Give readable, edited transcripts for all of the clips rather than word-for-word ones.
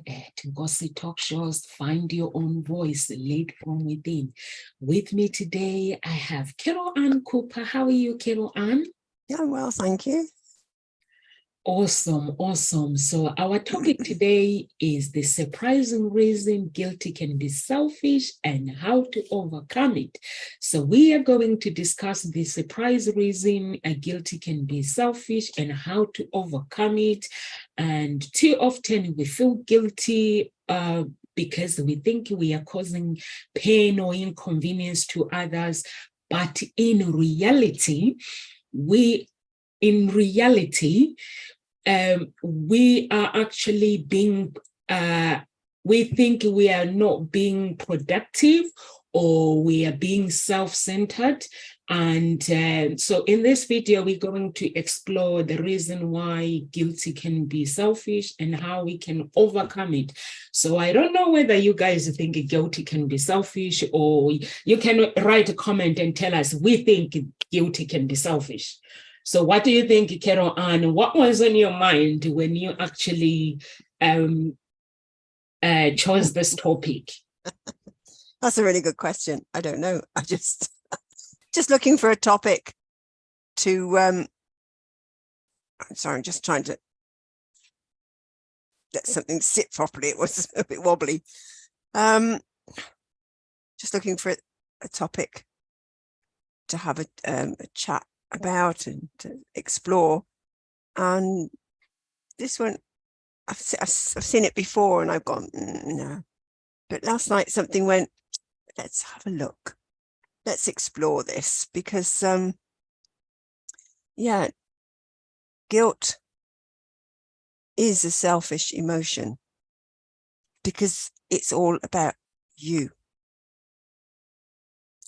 to Gossip Talk Shows, Find Your Own Voice, Lead from Within. With me today, I have Carol Ann Cooper. How are you, Carol Ann? Yeah, well, thank you. Awesome, awesome. So our topic today is the surprising reason guilty can be selfish and how to overcome it. So we are going to discuss the surprise reason a guilty can be selfish and how to overcome it. And too often we feel guilty because we think we are causing pain or inconvenience to others. But in reality, we are actually being, we think we are not being productive or we are being self-centered. And so in this video, we're going to explore the reason why guilty can be selfish and how we can overcome it. So I don't know whether you guys think guilty can be selfish, or you can write a comment and tell us we think guilty can be selfish. So what do you think, Carol Ann? What was on your mind when you actually chose this topic? That's a really good question. I don't know. I just looking for a topic to I'm sorry, I'm just trying to let something sit properly. It was a bit wobbly. Just looking for a topic to have a chat about and to explore. And this one, I've seen it before and I've gone, no. But last night something went, let's have a look. Let's explore this because, yeah, guilt is a selfish emotion because it's all about you.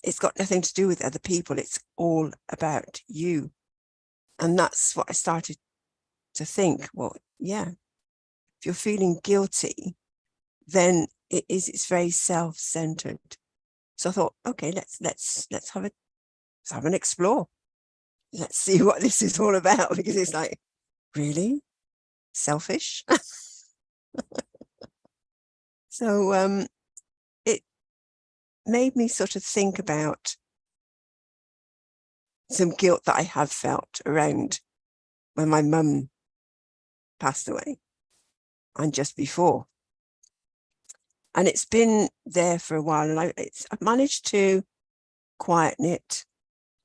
It's got nothing to do with other people. It's all about you. And that's what I started to think. Well, yeah, if you're feeling guilty, then it's very self-centered. So I thought, okay, let's have an explore. Let's see what this is all about, because it's like, really? Selfish? So it made me sort of think about some guilt that I have felt around when my mum passed away and just before. And it's been there for a while, and I've managed to quieten it,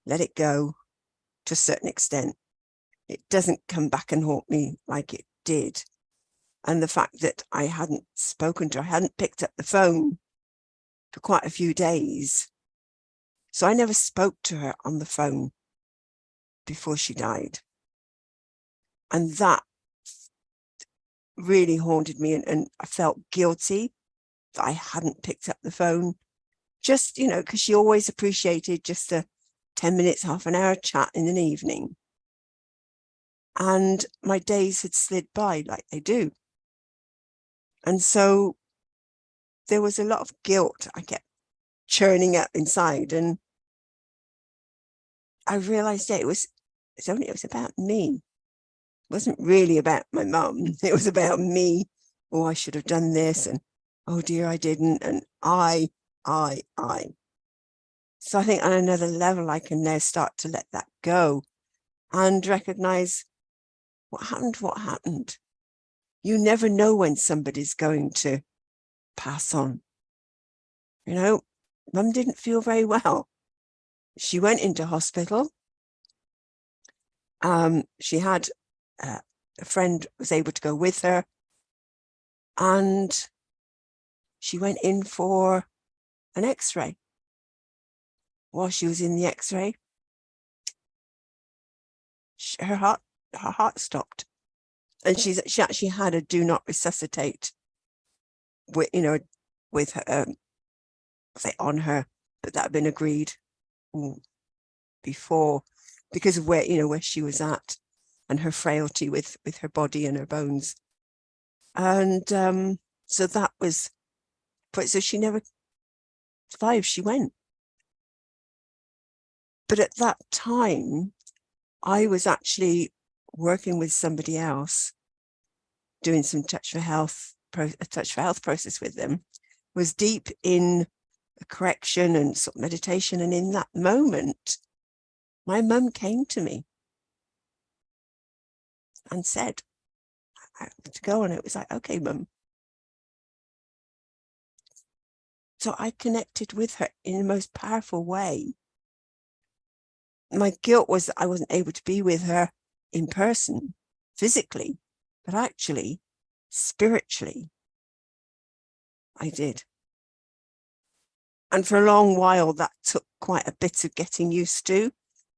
let it go to a certain extent. It doesn't come back and haunt me like it did. And the fact that I hadn't spoken to her, I hadn't picked up the phone for quite a few days. So I never spoke to her on the phone before she died. And that really haunted me, and I felt guilty that I hadn't picked up the phone. Just, you know, because she always appreciated just a 10 minutes, half an hour chat in an evening. And my days had slid by like they do. And so there was a lot of guilt I kept churning up inside. And I realized, yeah, it was about me. It wasn't really about my mum. It was about me. Oh, I should have done this. And oh dear, I didn't. And I. So I think on another level, I can now start to let that go and recognize what happened. You never know when somebody's going to pass on. You know, Mum didn't feel very well. She went into hospital. She had a friend was able to go with her, and she went in for an X-ray. While she was in the X-ray, her heart stopped, and she actually had a do not resuscitate with her, on her, but that had been agreed before because of where she was at and her frailty with her body and her bones. And so that was, so she never survived. She went. But at that time, I was actually working with somebody else, doing some Touch for Health a touch for health process with them, was deep in a correction and sort of meditation. And in that moment, my mum came to me and said, I have to go. And it was like, okay, mum. So I connected with her in the most powerful way. My guilt was that I wasn't able to be with her in person, physically, but actually, spiritually, I did. And for a long while, that took quite a bit of getting used to,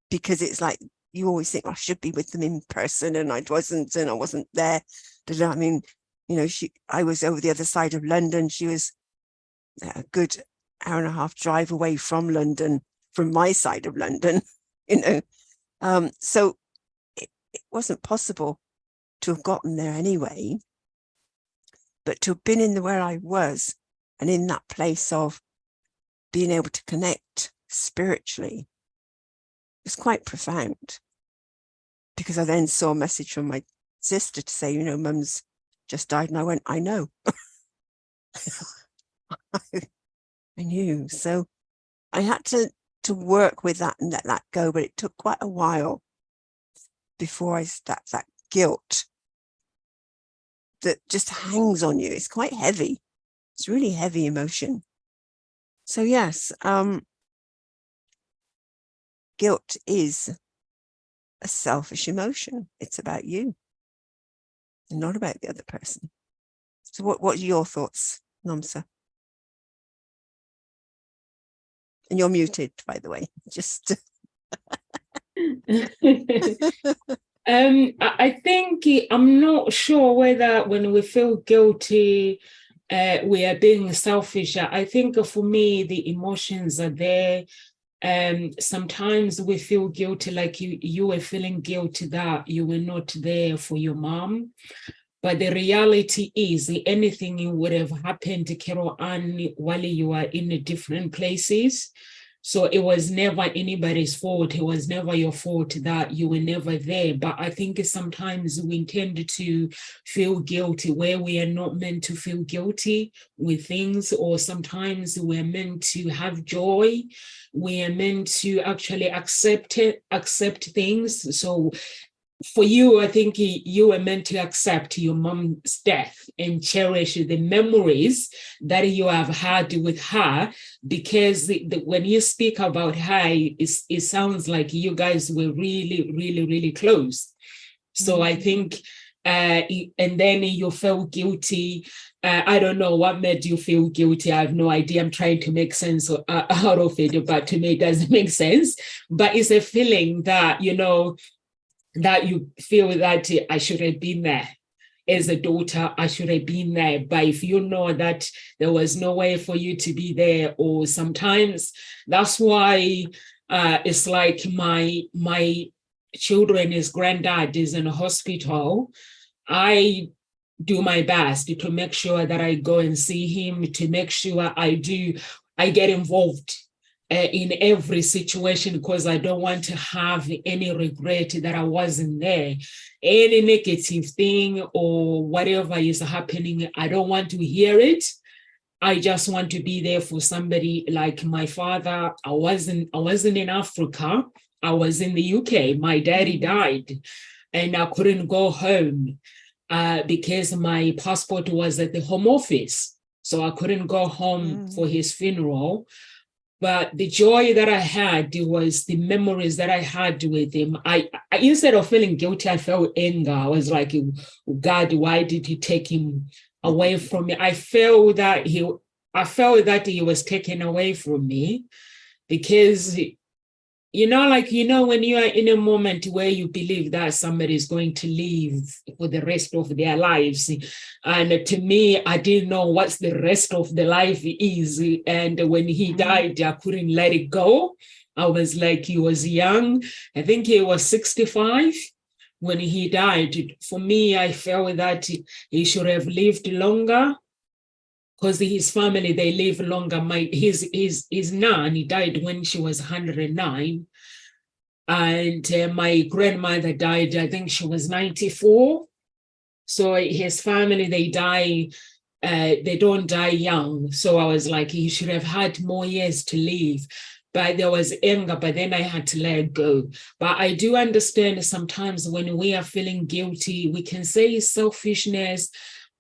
because it's like, you always think, I should be with them in person, and I wasn't there. I mean, you know, I was over the other side of London. She was a good hour and a half drive away from London, from my side of London, you know. So it wasn't possible to have gotten there anyway, but to have been in where I was, and in that place of being able to connect spiritually, was quite profound. Because I then saw a message from my sister to say, you know, mum's just died. And I went, I know. I knew. So I had to work with that and let that go, but it took quite a while before that guilt that just hangs on you. It's quite heavy. It's really heavy emotion. So yes, guilt is a selfish emotion. It's about you and not about the other person. So what are your thoughts, Namsa? And you're muted, by the way. Just I think I'm not sure whether when we feel guilty, we are being selfish. I think for me, the emotions are there. Sometimes we feel guilty, like you were feeling guilty that you were not there for your mom. But the reality is anything would have happened to Carol Ann while you are in different places. So it was never anybody's fault. It was never your fault that you were never there. But I think sometimes we tend to feel guilty where we are not meant to feel guilty with things, or sometimes we're meant to have joy. We are meant to actually accept things. So for you, I think you were meant to accept your mom's death and cherish the memories that you have had with her, because when you speak about her, it sounds like you guys were really, really, really close. So I think, and then you felt guilty. I don't know what made you feel guilty. I have no idea. I'm trying to make sense out of it, but to me, it doesn't make sense. But it's a feeling that, you know, that you feel that I should have been there. As a daughter, I should have been there. But if you know that there was no way for you to be there, or sometimes that's why it's like my children's granddad is in a hospital. I do my best to make sure that I go and see him, to make sure I get involved in every situation, because I don't want to have any regret that I wasn't there. Any negative thing or whatever is happening, I don't want to hear it. I just want to be there for somebody. Like my father, I wasn't in Africa. I was in the UK. My daddy died and I couldn't go home because my passport was at the Home Office. So I couldn't go home for his funeral. But the joy that I had was the memories that I had with him. I instead of feeling guilty, I felt anger. I was like, God, why did you take him away from me? I felt that he was taken away from me because, when you are in a moment where you believe that somebody is going to live for the rest of their lives. And to me, I didn't know what the rest of the life is. And when he died, I couldn't let it go. I was like, he was young. I think he was 65 when he died. For me, I felt that he should have lived longer, because his family, they live longer. His nan, he died when she was 109. And my grandmother died, I think she was 94. So his family, they die they don't die young. So I was like, you should have had more years to live. But there was anger, but then I had to let it go. But I do understand sometimes when we are feeling guilty, we can say selfishness,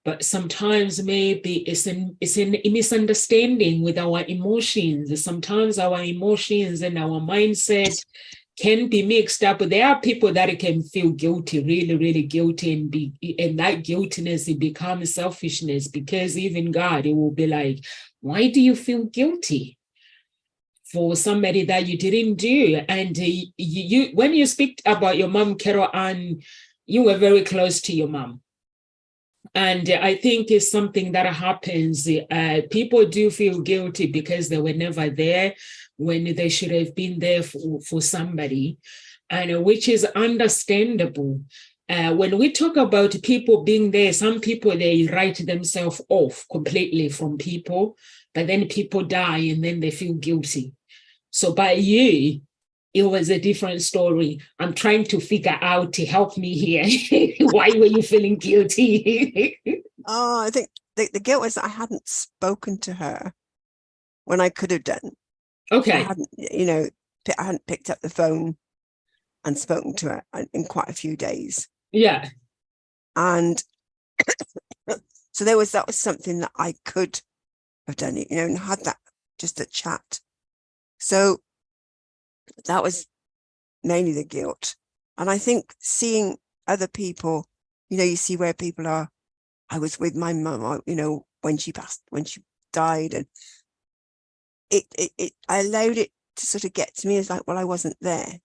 but sometimes maybe it's a misunderstanding with our emotions. Sometimes our emotions and our mindset can be mixed up. There are people that can feel guilty, really, really guilty, and that guiltiness, it becomes selfishness, because even God, it will be like, why do you feel guilty for somebody that you didn't do? And you when you speak about your mom, Carol Ann, you were very close to your mom. And I think it's something that happens. People do feel guilty because they were never there when they should have been there for somebody, and which is understandable. When we talk about people being there, some people, they write themselves off completely from people, but then people die and then they feel guilty. So by you, it was a different story. I'm trying to figure out, to help me here. Why were you feeling guilty? Oh, I think the guilt was I hadn't spoken to her when I could have done. Okay. I hadn't, I hadn't picked up the phone and spoken to her in quite a few days. Yeah. And so that was something that I could have done, and had that, just a chat. So that was mainly the guilt. And I think seeing other people, you see where people are. I was with my mum, when she died, and I allowed it to sort of get to me as like, well, I wasn't there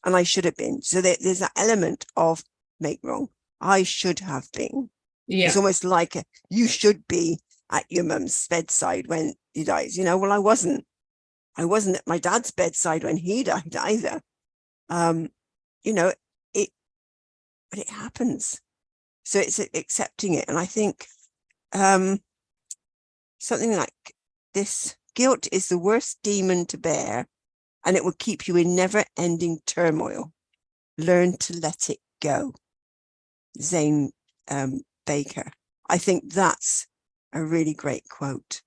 and I should have been. So there's that element of make wrong. I should have been. Yeah. It's almost like you should be at your mum's bedside when he dies. Well, I wasn't at my dad's bedside when he died either. But it happens. So it's accepting it. And I think something like this: guilt is the worst demon to bear, and it will keep you in never-ending turmoil. Learn to let it go. Zane Baker. I think that's a really great quote,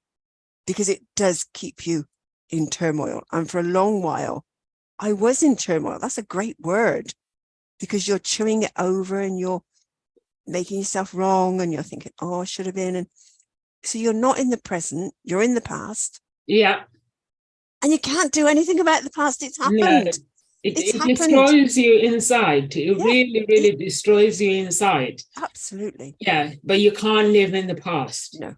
because it does keep you in turmoil. And for a long while, I was in turmoil. That's a great word, because you're chewing it over and you're making yourself wrong and you're thinking, oh, I should have been. And so you're not in the present, you're in the past. Yeah. And you can't do anything about the past. It's happened. No, it destroys you inside. It really destroys you inside. Absolutely. Yeah, but you can't live in the past. No.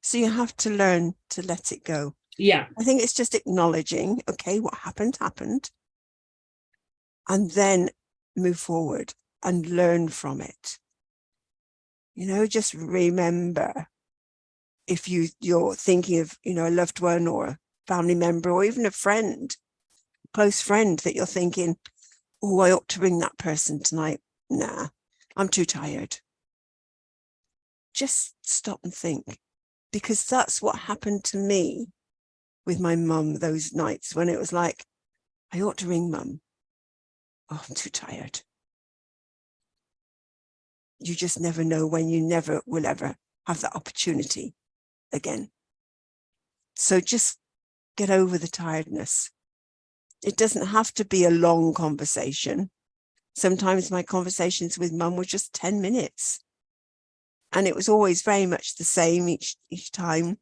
So you have to learn to let it go. Yeah. I think it's just acknowledging, okay, what happened. And then move forward and learn from it. Just remember, if you're thinking of, a loved one or a family member or even a friend, close friend, that you're thinking, oh, I ought to ring that person tonight. Nah, I'm too tired. Just stop and think, because that's what happened to me with my mum those nights when it was like, I ought to ring mum. Oh, I'm too tired. You just never know when you never will ever have that opportunity again. So just get over the tiredness. It doesn't have to be a long conversation. Sometimes my conversations with mum were just 10 minutes. And it was always very much the same each time.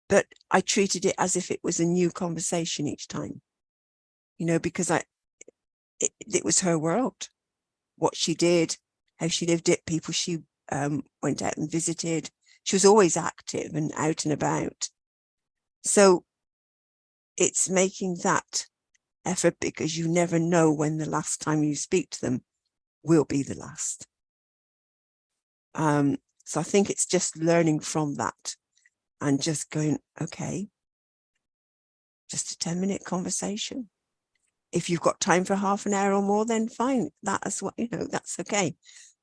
But I treated it as if it was a new conversation each time, because it was her world. What she did, how she lived it, people she went out and visited. She was always active and out and about. So it's making that effort, because you never know when the last time you speak to them will be the last. So I think it's just learning from that and just going, okay, just a 10-minute conversation. If you've got time for half an hour or more, then fine. That's what, that's okay.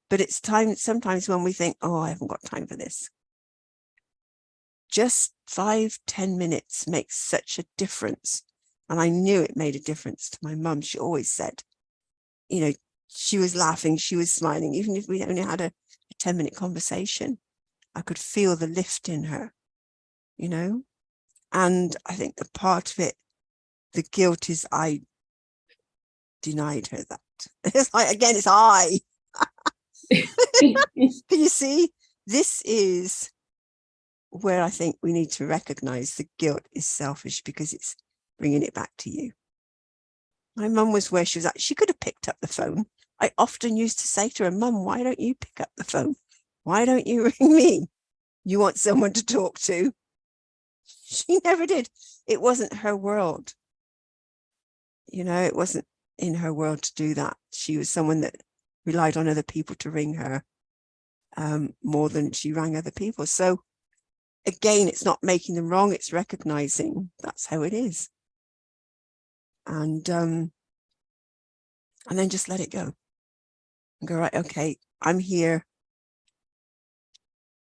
But it's time sometimes when we think, oh, I haven't got time for this. Just 5-10 minutes makes such a difference. And I knew it made a difference to my mum. She always said, she was laughing, she was smiling. Even if we only had a 10-minute conversation, I could feel the lift in her, you know? And I think the part of it, the guilt is I denied her that. It's like, again, it's I. Can you see? This is where I think we need to recognize the guilt is selfish because it's bringing it back to you. My mum was where she was at. She could have picked up the phone. I often used to say to her, Mum, why don't you pick up the phone? Why don't you ring me? You want someone to talk to? She never did. It wasn't her world. You know, it wasn't in her world to do that. She was someone that relied on other people to ring her more than she rang other people. So again, it's not making them wrong. It's recognizing that's how it is. And then just let it go and go, right, okay, I'm here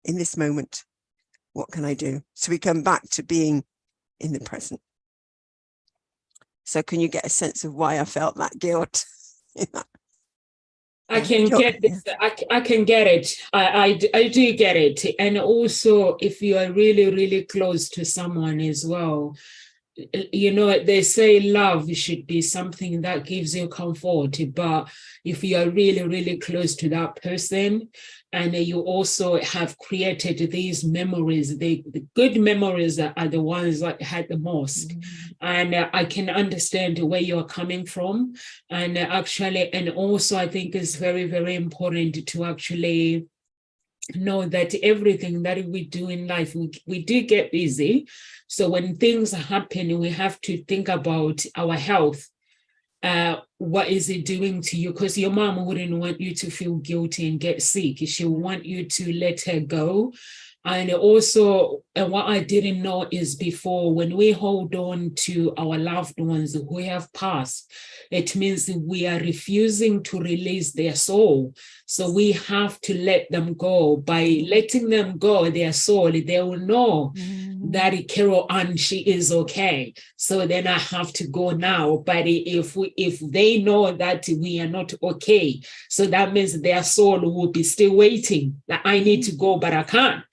in this moment. What can I do? So we come back to being in the present. So can you get a sense of why I felt that guilt? I can get this. I can get it. I do get it. And also, if you are really, really close to someone as well, you know, they say love should be something that gives you comfort. But if you are really, really close to that person, and you also have created these memories, the good memories are the ones that had the most. And I can understand where you're coming from. And actually, and also I think it's very, very important to actually know that everything that we do in life, we do get busy. So when things happen, we have to think about our health. What is it doing to you? Because your mom wouldn't want you to feel guilty and get sick. She would want you to let her go. And also, what I didn't know is before, when we hold on to our loved ones who have passed, it means we are refusing to release their soul. So we have to let them go. By letting them go, their soul, they will know that Carol Ann, she is okay. So then I have to go now. But if they know that we are not okay, so that means their soul will be still waiting. That I need to go, but I can't,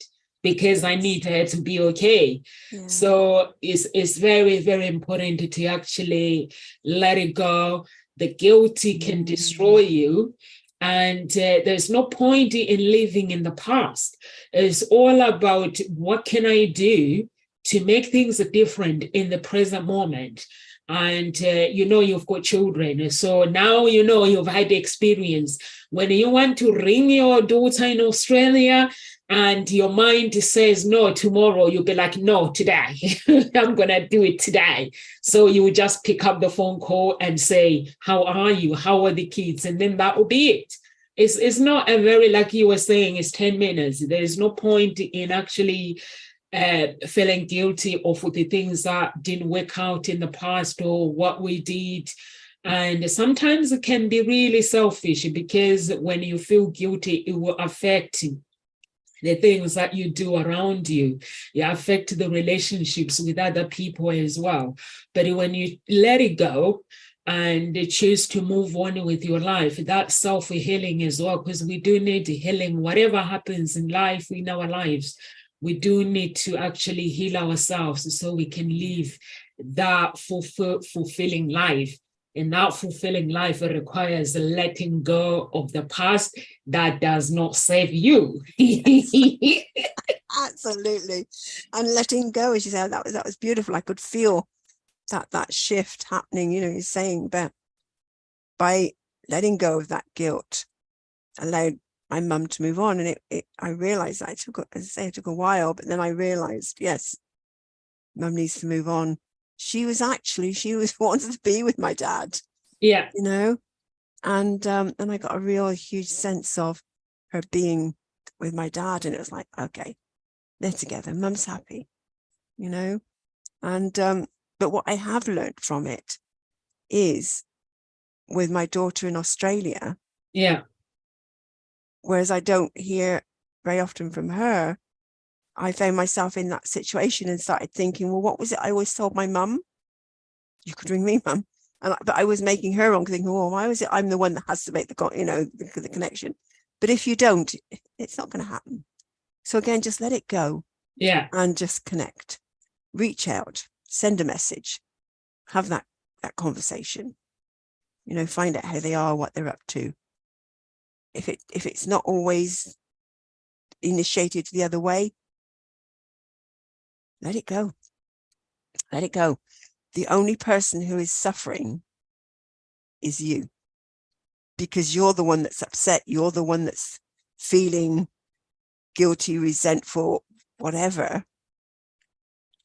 because I need her to be okay. Yeah. So it's very, very important to actually let it go. The guilty can destroy you. And there's no point in living in the past. It's all about what can I do to make things different in the present moment. And, you know, you've got children. So now, you know, you've had the experience. When you want to ring your daughter in Australia, and your mind says no tomorrow, you'll be like, no, today. I'm going to do it today. So you will just pick up the phone call and say, how are you? How are the kids? And then that will be it. It's not a very, like you were saying, it's 10 minutes. There's no point in actually feeling guilty of the things that didn't work out in the past or what we did. And sometimes it can be really selfish, because when you feel guilty, it will affect the things that you do around you. You affect the relationships with other people as well. But when you let it go and choose to move on with your life, that's self-healing as well, because we do need healing. Whatever happens in life, in our lives, we do need to actually heal ourselves so we can live that fulfilling life. And that fulfilling life requires letting go of the past that does not serve you. Absolutely. And letting go, as you said, that was beautiful. I could feel that shift happening, you know, you're saying, but by letting go of that guilt, allowed my mum to move on. And I realized that it took a while, but then I realized, yes, mum needs to move on. She was wanted to be with my dad. Yeah. You know, and I got a real huge sense of her being with my dad. And it was like, okay, they're together. Mum's happy, you know. And but what I have learned from it is with my daughter in Australia. Yeah. Whereas I don't hear very often from her, I found myself in that situation and started thinking, well, what was it I always told my mum? You could ring me, Mum. But I was making her wrong, thinking, oh, why was it I'm the one that has to make the connection? But if you don't, it's not going to happen. So again, just let it go. Yeah. And just connect, reach out, send a message, have that conversation, find out how they are, what they're up to. If it's not always initiated the other way, let it go. Let it go. The only person who is suffering is you, because you're the one that's upset. You're the one that's feeling guilty, resentful, whatever.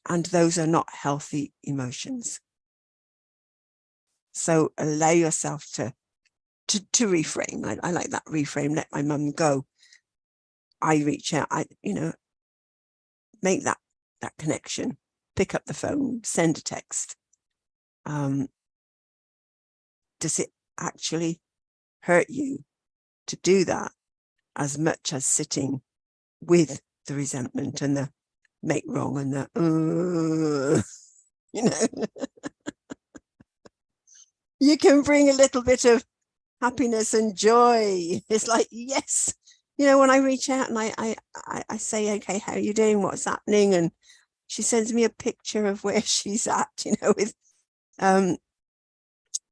And those are not healthy emotions. So allow yourself to reframe. I like that reframe. Let my mum go. I reach out. Make that connection. Pick up the phone. Send a text. Does it actually hurt you to do that as much as sitting with the resentment and the make wrong and the you can bring a little bit of happiness and joy. It's like, yes, when I reach out and I say, okay, how are you doing? What's happening? And she sends me a picture of where she's at, with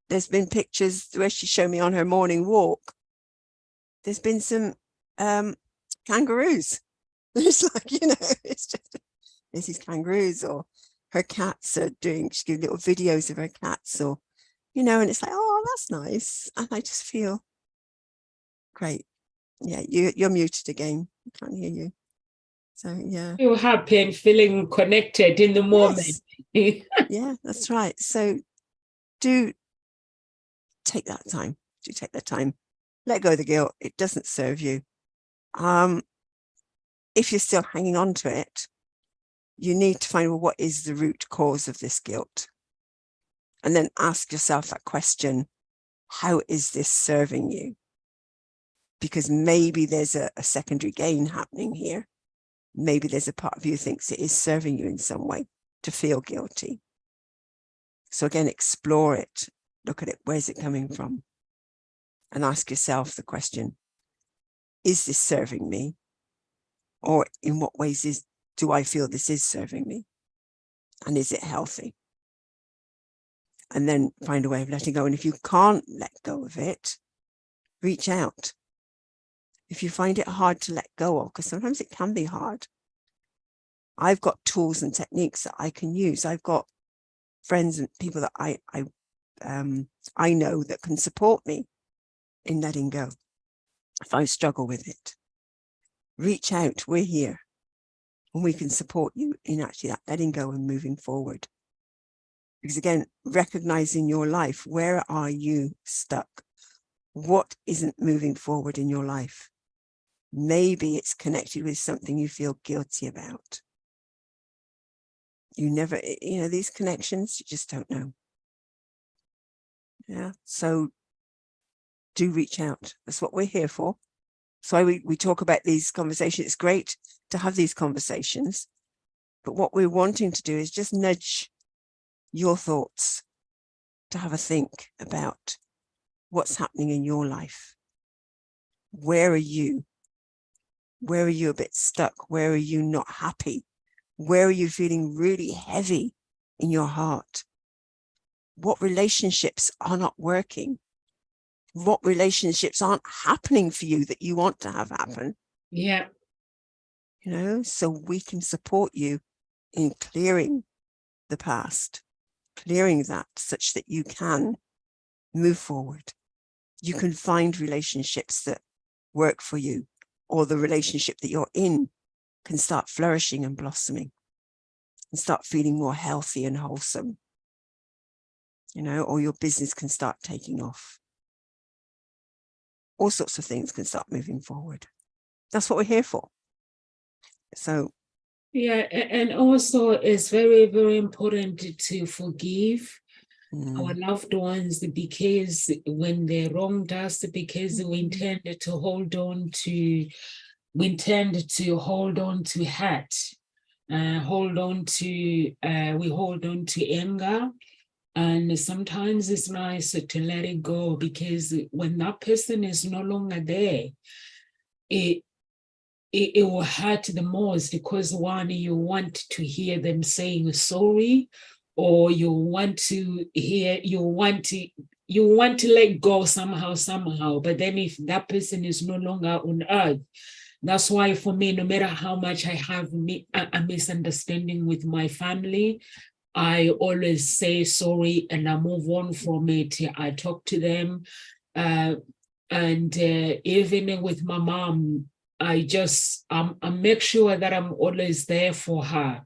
there's been pictures where she showed me on her morning walk. There's been some kangaroos. It's like, it's just there's these kangaroos, or her cats are she's doing little videos of her cats, or and it's like, oh, that's nice. And I just feel great. Yeah, you're muted again. I can't hear you. So yeah. Feel happy and feeling connected in the moment. Yes. Yeah, that's right. So do take that time. Let go of the guilt. It doesn't serve you. If you're still hanging on to it, you need to find, well, what is the root cause of this guilt? And then ask yourself that question, how is this serving you? Because maybe there's a secondary gain happening here. Maybe there's a part of you that thinks it is serving you in some way to feel guilty. So again, explore it. Look at it. Where's it coming from? And ask yourself the question, is this serving me? Or in what ways do I feel this is serving me? And is it healthy? And then find a way of letting go. And if you can't let go of it, reach out. If you find it hard to let go of, because sometimes it can be hard, I've got tools and techniques that I can use. I've got friends and people that I know that can support me in letting go if I struggle with it. Reach out. We're here, and we can support you in actually that letting go and moving forward. Because again, recognizing your life, where are you stuck? What isn't moving forward in your life? Maybe it's connected with something you feel guilty about. You never, these connections, you just don't know. Yeah. So do reach out. That's what we're here for. So we talk about these conversations. It's great to have these conversations, but what we're wanting to do is just nudge your thoughts to have a think about what's happening in your life. Where are you? Where are you a bit stuck? Where are you not happy? Where are you feeling really heavy in your heart? What relationships are not working? What relationships aren't happening for you that you want to have happen? Yeah. So we can support you in clearing the past, clearing that such that you can move forward. You can find relationships that work for you, or the relationship that you're in can start flourishing and blossoming and start feeling more healthy and wholesome, or your business can start taking off. All sorts of things can start moving forward. That's what we're here for. So yeah, and also it's very, very important to forgive our loved ones, because when they wronged us, because we intended to hold on to hurt, we hold on to anger, And sometimes it's nice to let it go, because when that person is no longer there, it will hurt the most, because one, you want to hear them saying sorry, or you want to let go somehow. But then if that person is no longer on earth, that's why for me, no matter how much I have a misunderstanding with my family, I always say sorry and I move on from it. I talk to them. And even with my mom, I make sure that I'm always there for her.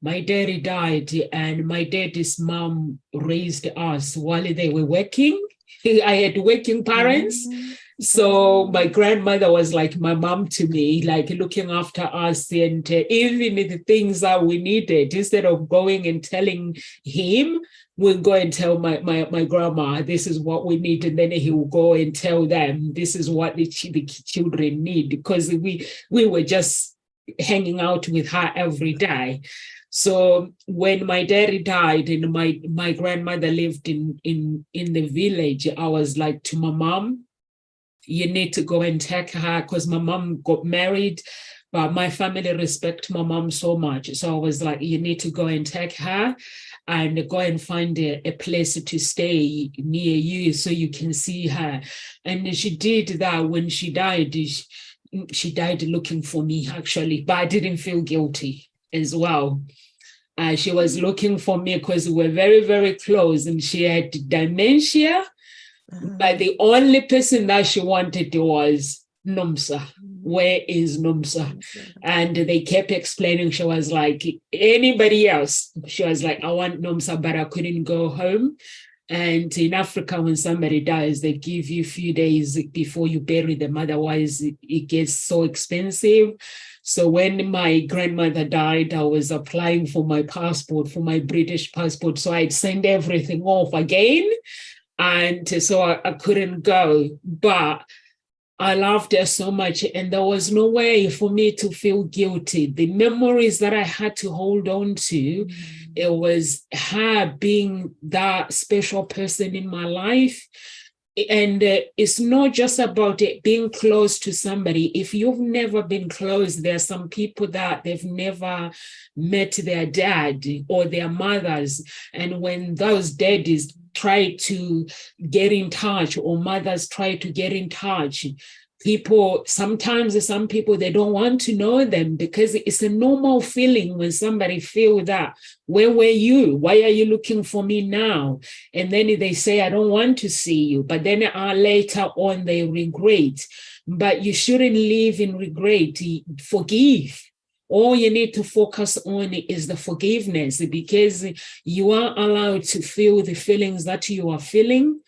My daddy died, and my daddy's mom raised us while they were working. I had working parents. So my grandmother was like my mom to me, like looking after us, and even the things that we needed, instead of going and telling him, we'll go and tell my grandma, this is what we need. And then he will go and tell them, this is what the children need, because we were just hanging out with her every day. So when my daddy died and my grandmother lived in the village, I was like to my mom, you need to go and take her, because my mom got married, but my family respect my mom so much. So I was like, you need to go and take her and go and find a place to stay near you so you can see her. And she did that. When she died, she died looking for me, actually, but I didn't feel guilty as well. She was looking for me because we were very, very close, and she had dementia. But the only person that she wanted was Nomsa. Where is Nomsa? And they kept explaining. She was like, anybody else? She was like, I want Nomsa, but I couldn't go home. And in Africa, when somebody dies, they give you a few days before you bury them. Otherwise, it gets so expensive. So when my grandmother died, I was applying for my passport, for my British passport. So I'd send everything off again. And so I couldn't go, but I loved her so much, and there was no way for me to feel guilty. The memories that I had to hold on to, it was her being that special person in my life. And it's not just about it being close to somebody. If you've never been close, there are some people that they've never met their dad or their mothers. And when those daddies try to get in touch, or mothers try to get in touch, sometimes some people, they don't want to know them, because it's a normal feeling when somebody feels that, where were you? Why are you looking for me now? And then they say, I don't want to see you. But then later on, they regret. But you shouldn't live in regret. Forgive. All you need to focus on is the forgiveness, because you are allowed to feel the feelings that you are feeling,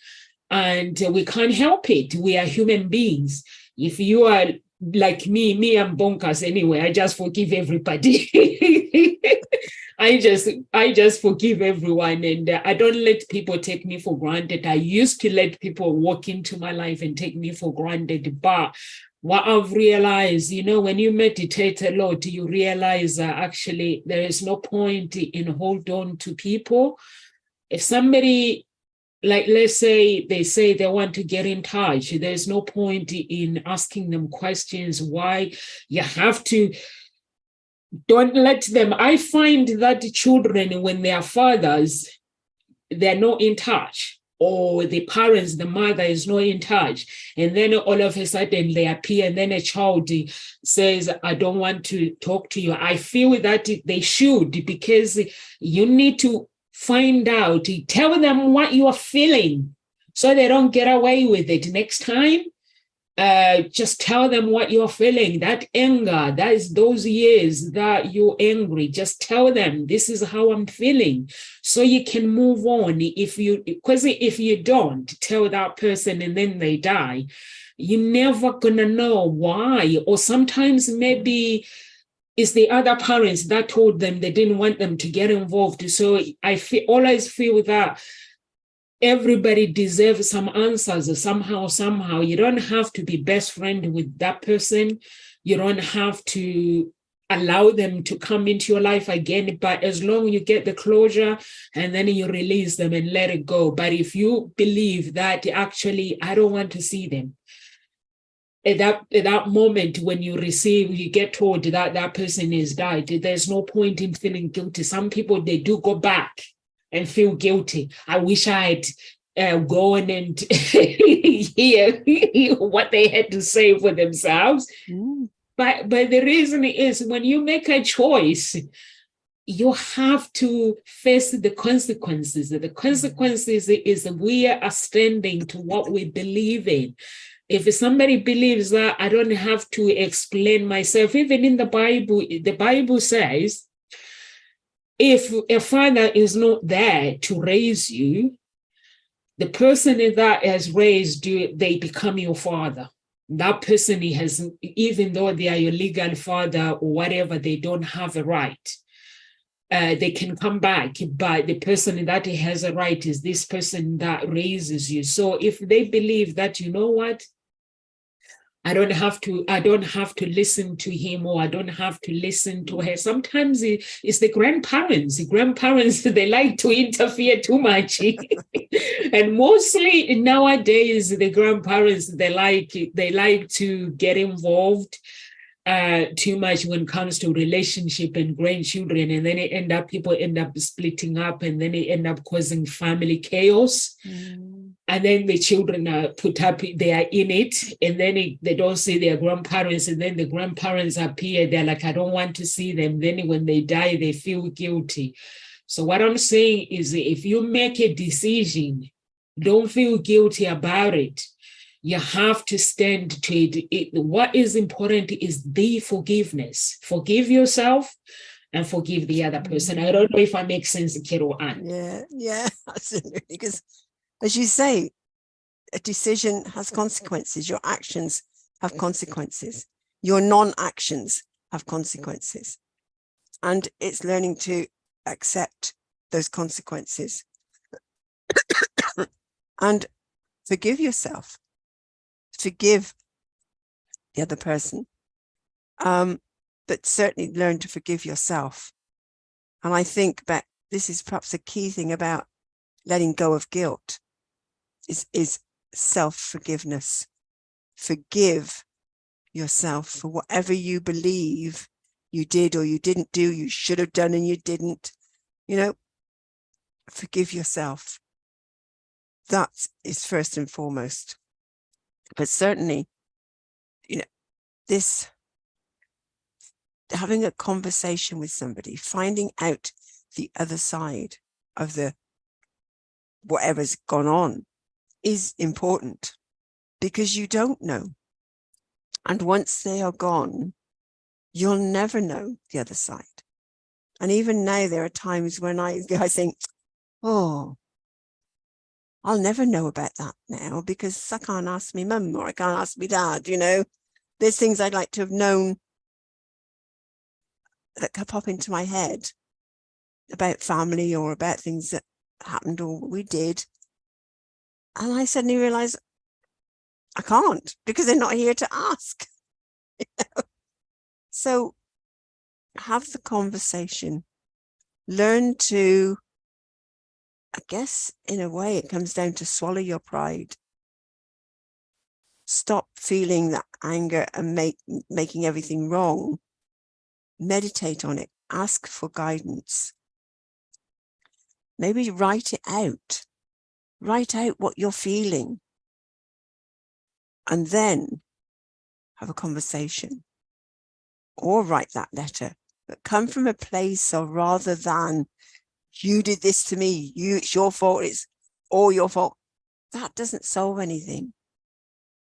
and we can't help it. We are human beings. If you are like me, I'm bonkers anyway. I just forgive everybody. I just forgive everyone, and I don't let people take me for granted. I used to let people walk into my life and take me for granted, but what I've realized, when you meditate a lot, you realize that actually there is no point in hold on to people. If somebody, like, let's say they want to get in touch, there's no point in asking them questions why. You have to, don't let them. I find that children, when they are fathers, they're not in touch, or the parents, the mother is not in touch, and then all of a sudden they appear, and then a child says, I don't want to talk to you. I feel that they should, because you need to find out, tell them what you are feeling so they don't get away with it next time. Just tell them what you're feeling, that anger, that is those years that you're angry. Just tell them, this is how I'm feeling, so you can move on. Because if you don't tell that person and then they die, you're never gonna know why. Or sometimes maybe it's the other parents that told them they didn't want them to get involved. So I always feel that everybody deserves some answers somehow. You don't have to be best friend with that person. You don't have to allow them to come into your life again, but as long as you get the closure and then you release them and let it go. But if you believe that actually I don't want to see them, at that moment when you get told that that person is died, there's no point in feeling guilty. Some people, they do go back and feel guilty. I wish I had gone and hear what they had to say for themselves. But the reason is, when you make a choice, you have to face the consequences. The consequences is we are standing to what we believe in. If somebody believes that I don't have to explain myself, even in the Bible says, if a father is not there to raise you, the person that has raised you, they become your father. That person has, even though they are your legal father or whatever, they don't have a right. They can come back, but the person that has a right is this person that raises you. So if they believe that, you know what, I don't have to listen to him, or I don't have to listen to her. Sometimes it's the grandparents. The grandparents, they like to interfere too much. And mostly nowadays, the grandparents, they like to get involved too much when it comes to relationship and grandchildren, and then people end up splitting up, and then it end up causing family chaos. And then the children are put up, they are in it, and then they don't see their grandparents, and then the grandparents appear, they're like, I don't want to see them. Then when they die, they feel guilty. So what I'm saying is, if you make a decision, don't feel guilty about it. You have to stand to it. What is important is the forgiveness. Forgive yourself and forgive the other person. I don't know if I make sense, Kiro Ann. Yeah, absolutely. Because as you say, a decision has consequences. Your actions have consequences. Your non-actions have consequences. And it's learning to accept those consequences and forgive yourself. Forgive the other person, but certainly learn to forgive yourself. And I think that this is perhaps a key thing about letting go of guilt is self-forgiveness. Forgive yourself for whatever you believe you did or you didn't do, you should have done and you didn't. Forgive yourself. That is first and foremost. But certainly, this having a conversation with somebody, finding out the other side of the whatever's gone on is important, because you don't know. And once they are gone, you'll never know the other side. And even now, there are times when I think, oh, I'll never know about that now, because I can't ask me mum or I can't ask me dad. There's things I'd like to have known that could pop into my head about family or about things that happened or we did. And I suddenly realized I can't, because they're not here to ask. So have the conversation, learn to, I guess in a way it comes down to swallow your pride. Stop feeling that anger and making everything wrong. Meditate on it. Ask for guidance. Maybe write it out. Write out what you're feeling. And then have a conversation. Or write that letter. But come from a place of, rather than, you did this to me, it's your fault, it's all your fault. That doesn't solve anything.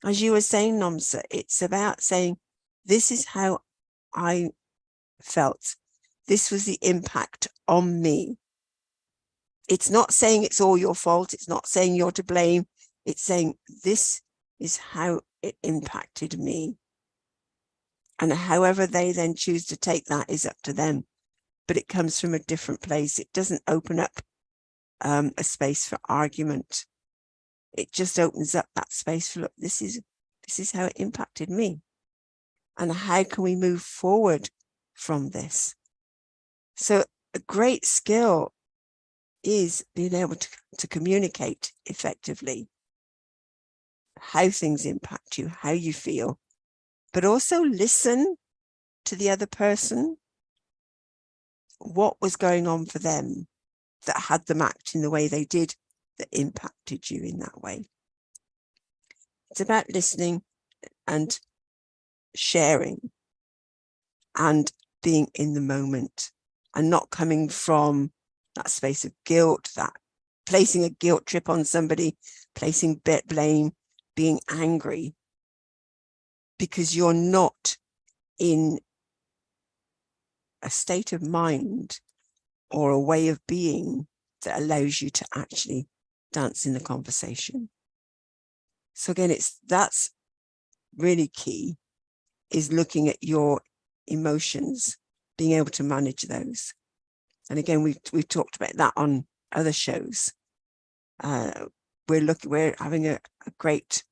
As you were saying, Nomsa, it's about saying, this is how I felt. This was the impact on me. It's not saying it's all your fault. It's not saying you're to blame. It's saying this is how it impacted me. And however they then choose to take that is up to them. But it comes from a different place. It doesn't open up a space for argument. It just opens up that space for, look, this is how it impacted me. And how can we move forward from this. So a great skill is being able to communicate effectively how things impact you, how you feel, but also listen to the other person, what was going on for them that had them act in the way they did that impacted you in that way. It's about listening and sharing and being in the moment and not coming from that space of guilt, that placing a guilt trip on somebody, placing blame, being angry, because you're not in a state of mind or a way of being that allows you to actually dance in the conversation. So again, that's really key, is looking at your emotions, being able to manage those. And again, we've talked about that on other shows. We're having a great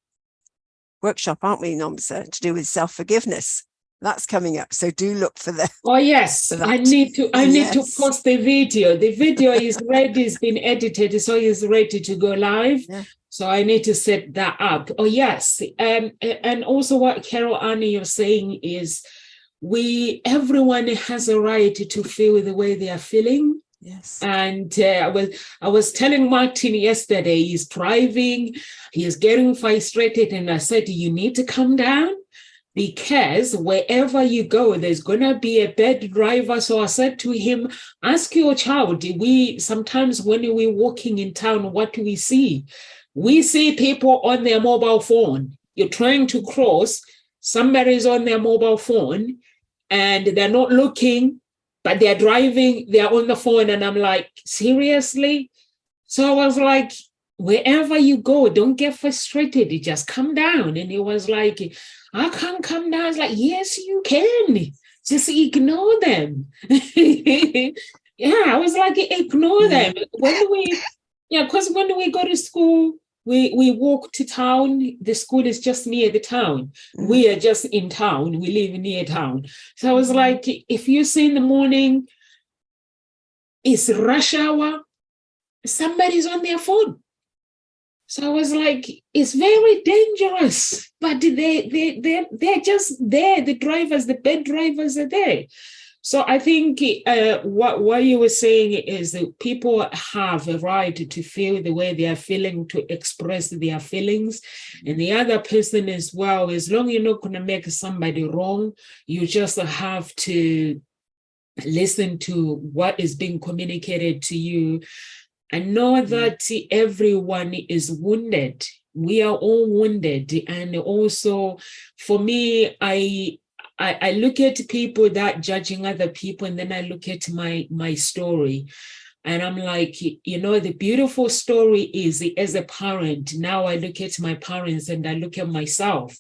workshop, aren't we, Nomsa, to do with self-forgiveness. That's coming up. So do look for that. Oh yes, I need to post the video. The video is ready, it's been edited, so it's ready to go live. Yeah. So I need to set that up. Oh yes. And also what Carol Annie you're saying is everyone has a right to feel the way they are feeling. Yes. And I was telling Martin yesterday, he's driving, he's getting frustrated, and I said, you need to calm down, because wherever you go, there's gonna be a bad driver. So I said to him, ask your child. Sometimes when we're walking in town, what do we see? We see people on their mobile phone. You're trying to cross, somebody's on their mobile phone, and they're not looking, but they're driving, they're on the phone. And I'm like, seriously? So I was like, wherever you go, don't get frustrated. You just calm down. And he was like, I can't calm down. I was like, yes, you can. Just ignore them. Yeah, I was like, ignore them. Because when we go to school, we walk to town. The school is just near the town. Mm-hmm. We are just in town. We live near town. So I was like, if you see in the morning, it's rush hour, somebody's on their phone. So I was like, it's very dangerous, but they're just there. The drivers, the bad drivers are there. So I think what you were saying is that people have a right to feel the way they are feeling, to express their feelings. And the other person as well, as long as you're not going to make somebody wrong, you just have to listen to what is being communicated to you. I know that everyone is wounded. We are all wounded. And also, for me, I look at people that judging other people, and then I look at my story. And I'm like, the beautiful story is, as a parent, now I look at my parents and I look at myself.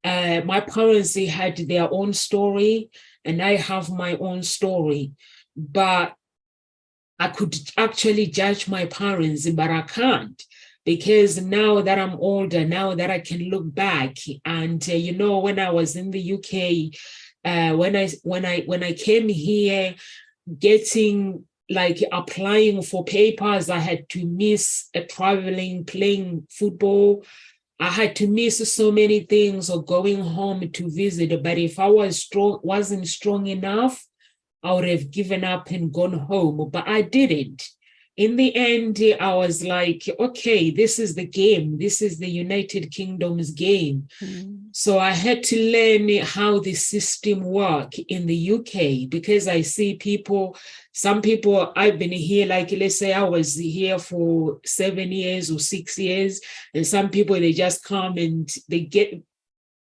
My parents, they had their own story, and I have my own story. But I could actually judge my parents, but I can't, because now that I'm older, now that I can look back, and when I was in the UK, when I came here, getting applying for papers, I had to miss traveling, playing football. I had to miss so many things, or going home to visit. But if I wasn't strong enough, I would have given up and gone home, but I didn't. In the end, I was like, okay, this is the game. This is the United Kingdom's game. Mm. So I had to learn how the system works in the UK, because I see some people, I've been here, let's say I was here for 7 years or 6 years, and some people, they just come and they get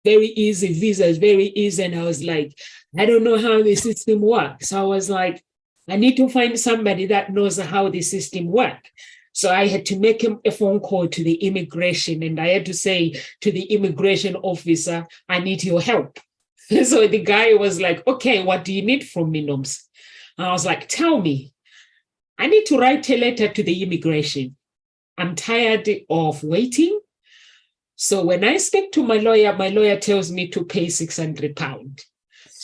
very easy visas, very easy. And I was like, I don't know how the system works. So I was like, I need to find somebody that knows how the system works. So I had to make a phone call to the immigration, and I had to say to the immigration officer, I need your help. So the guy was like, okay, what do you need from me, Noms? And I was like, tell me. I need to write a letter to the immigration. I'm tired of waiting. So when I speak to my lawyer tells me to pay £600.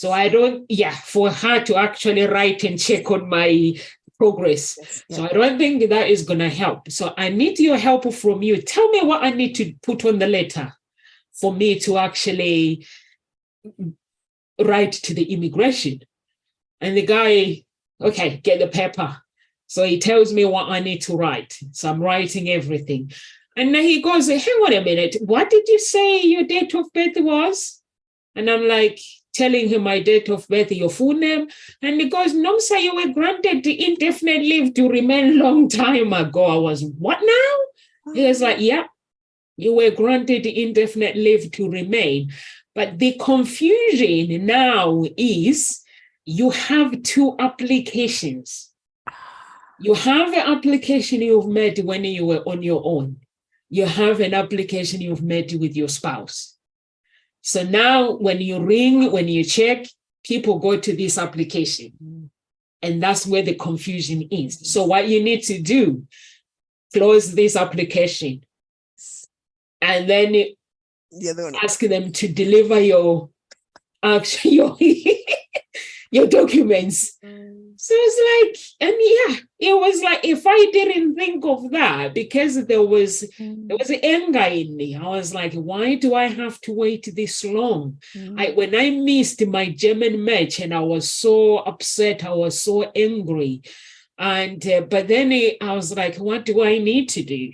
So I don't, for her to actually write and check on my progress. Yes, So I don't think that is going to help. So I need your help from you. Tell me what I need to put on the letter for me to actually write to the immigration. And the guy, okay, get the paper. So he tells me what I need to write. So I'm writing everything. And then he goes, hang on a minute, what did you say your date of birth was? And I'm like, telling him my date of birth, your full name. And he goes, no, sir, you were granted the indefinite leave to remain long time ago. I was, what now? He was like, yeah, you were granted the indefinite leave to remain. But the confusion now is you have two applications. You have an application you've made when you were on your own. You have an application you've made with your spouse. So now when you ring, when you check, people go to this application. And that's where the confusion is. So what you need to do, close this application and then ask them to deliver your your documents. So it's like, and it was like, if I didn't think of that, because there was anger in me, I was like, why do I have to wait this long? When I missed my German match and I was so upset, I was so angry. And but then I was like, what do I need to do?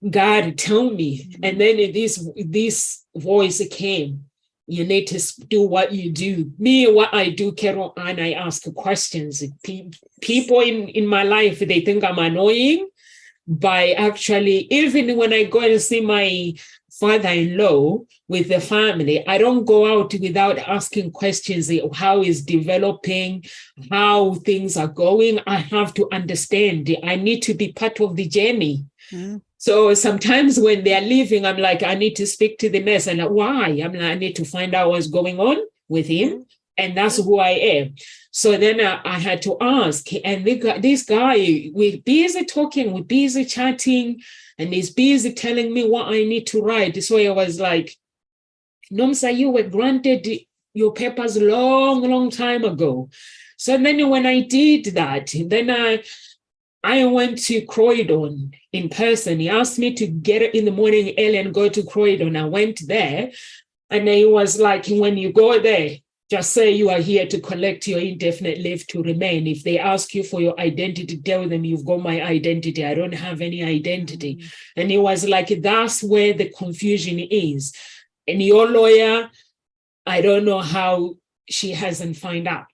God, tell me. And then this voice came. You need to do what you do. Me, what I do, Carol, and I ask questions. People in my life, they think I'm annoying. By actually, even when I go and see my father-in-law with the family, I don't go out without asking questions. How is developing, how things are going. I have to understand. I need to be part of the journey. So sometimes when they're leaving, I'm like, I need to speak to the nurse. And why? I'm like, I need to find out what's going on with him. And that's who I am. So then I had to ask. And this guy, we're busy talking, we're busy chatting, and he's busy telling me what I need to write. So I was like, Nomsa, you were granted your papers long time ago. So then when I did that, then I went to Croydon in person. He asked me to get up in the morning early and go to Croydon. I went there, and he was like, when you go there, just say you are here to collect your indefinite leave to remain. If they ask you for your identity, tell them you've got my identity. I don't have any identity. And he was like, that's where the confusion is. And your lawyer, I don't know how she hasn't found out.